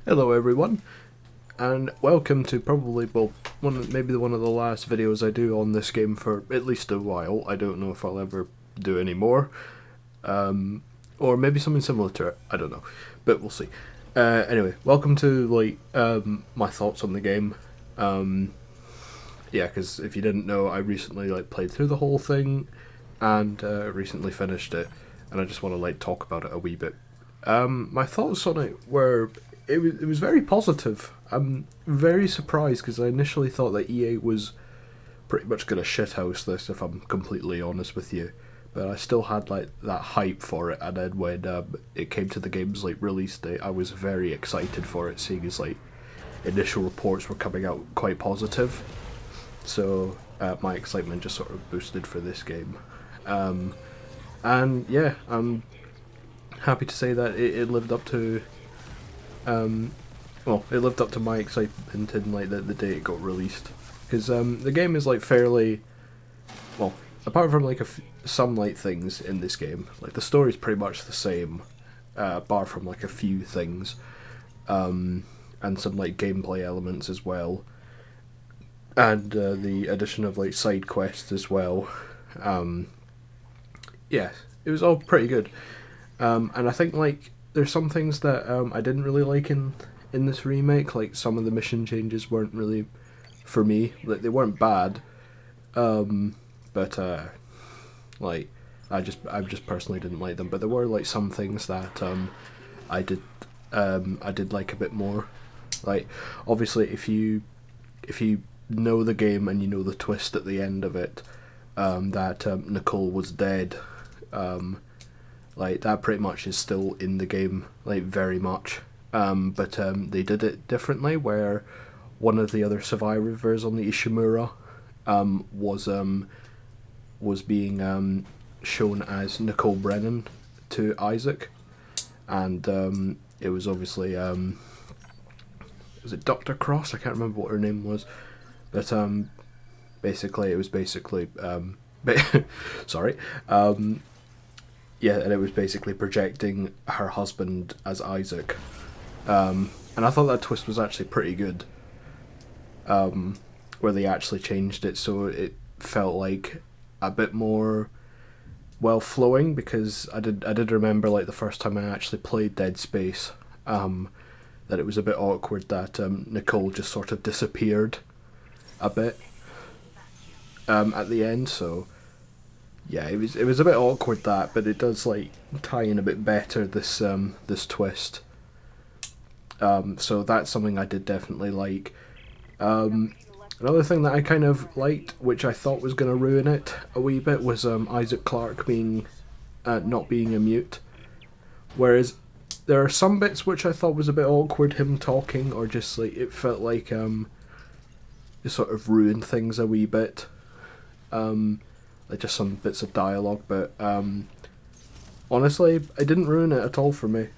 Hello everyone, and welcome to probably, well, maybe one of the last videos I do on this game for at least a while. I don't know if I'll ever do any more, or maybe something similar to it, I don't know, but we'll see. Anyway, welcome to, my thoughts on the game. Yeah, because if you didn't know, I recently, played through the whole thing, and recently finished it, and I just want to, talk about it a wee bit. My thoughts on it were it was very positive. I'm very surprised because I initially thought that EA was pretty much gonna shithouse this, if I'm completely honest with you. But I still had that hype for it, and then when it came to the game's release date, I was very excited for it, seeing as initial reports were coming out quite positive. So my excitement just sort of boosted for this game. And yeah, I'm happy to say that it lived up to um, it lived up to my excitement in the day it got released. Because the game is fairly well, apart from some things in this game, the story's pretty much the same, bar from a few things, and some gameplay elements as well, and the addition of side quests as well. Um, yeah, it was all pretty good. And I think there's some things that I didn't really like in this remake. Like some of the mission changes weren't really for me. They weren't bad, but like I just personally didn't like them. But there were some things that I did I did like a bit more. Like obviously if you know the game and you know the twist at the end of it, that Nicole was dead. That pretty much is still in the game, very much. But they did it differently, where one of the other survivors on the Ishimura was being shown as Nicole Brennan to Isaac, and it was obviously was it Dr. Cross? I can't remember what her name was, but basically it was basically sorry. Yeah, and it was basically projecting her husband as Isaac. And I thought that twist was actually pretty good, where they actually changed it so it felt like a bit more well flowing. Because I did remember the first time I actually played Dead Space, that it was a bit awkward that Nicole just sort of disappeared a bit at the end. So yeah, it was a bit awkward that, but it does tie in a bit better this twist. So that's something I did definitely like. Another thing that I kind of liked, which I thought was going to ruin it a wee bit, was Isaac Clarke being not being a mute. Whereas there are some bits which I thought was a bit awkward, him talking, or just it felt like it sort of ruined things a wee bit. Just some bits of dialogue, but honestly, it didn't ruin it at all for me.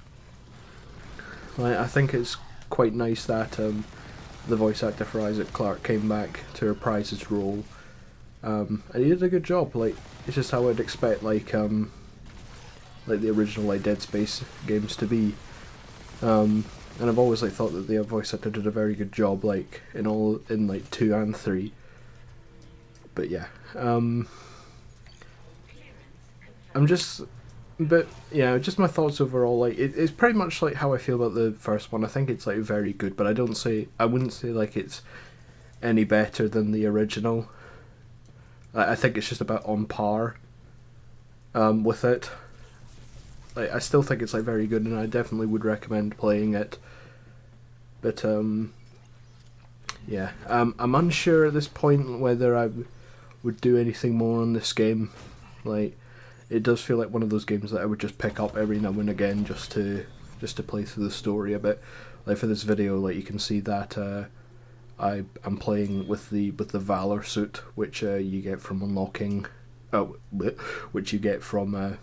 I think it's quite nice that the voice actor for Isaac Clarke came back to reprise his role, and he did a good job. It's just how I'd expect the original Dead Space games to be. And I've always thought that the voice actor did a very good job, in 2 and 3. But yeah, I'm just, but yeah, just my thoughts overall. It's pretty much how I feel about the first one. I think it's very good, but I wouldn't say it's any better than the original. I think it's just about on par with it. I still think it's very good, and I definitely would recommend playing it. But yeah, I'm unsure at this point whether I would do anything more on this game. It does feel like one of those games that I would just pick up every now and again just to play through the story a bit. For this video, you can see that I'm playing with the Valor suit, which you get from unlocking, which you get from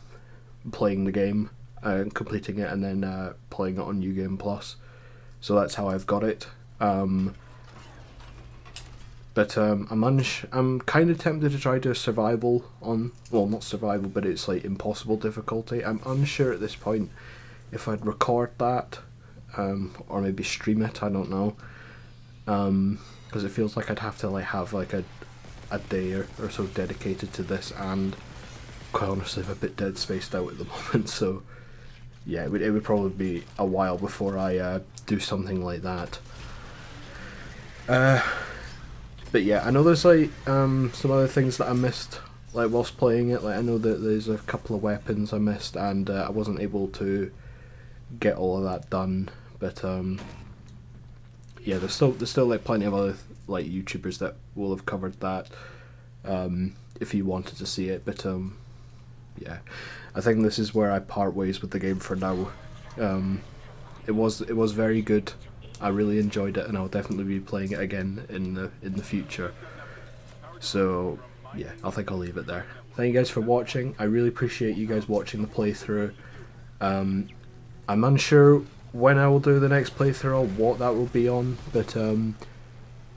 playing the game, completing it, and then playing it on New Game Plus. So that's how I've got it. But I'm kind of tempted to try to survival on, well, not survival, but it's impossible difficulty. I'm unsure at this point if I'd record that, or maybe stream it. I don't know, because it feels like I'd have to like have like a day or so dedicated to this, and quite honestly, I'm a bit dead spaced out at the moment. So yeah, it would probably be a while before I do something like that. But yeah, I know there's like some other things that I missed like whilst playing it. Like I know that there's a couple of weapons I missed, and I wasn't able to get all of that done. But yeah, there's still like plenty of other like YouTubers that will have covered that if you wanted to see it. But yeah, I think this is where I part ways with the game for now. It was very good. I really enjoyed it, and I'll definitely be playing it again in the future. So yeah, I think I'll leave it there. Thank you guys for watching. I really appreciate you guys watching the playthrough. I'm unsure when I will do the next playthrough or what that will be on, but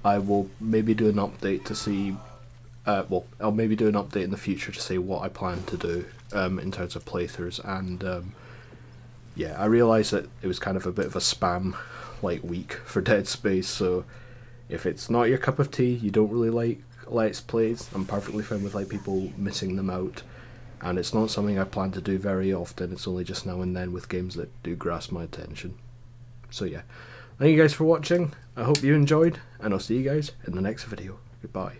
I will maybe do an update to see. Well, I'll maybe do an update in the future to see what I plan to do in terms of playthroughs, and yeah, I realised that it was kind of a bit of a spam like week for Dead Space, so if it's not your cup of tea, you don't really like Let's Plays, I'm perfectly fine with like people missing them out, and it's not something I plan to do very often. It's only just now and then with games that do grasp my attention. So yeah, thank you guys for watching, I hope you enjoyed, and I'll see you guys in the next video. Goodbye.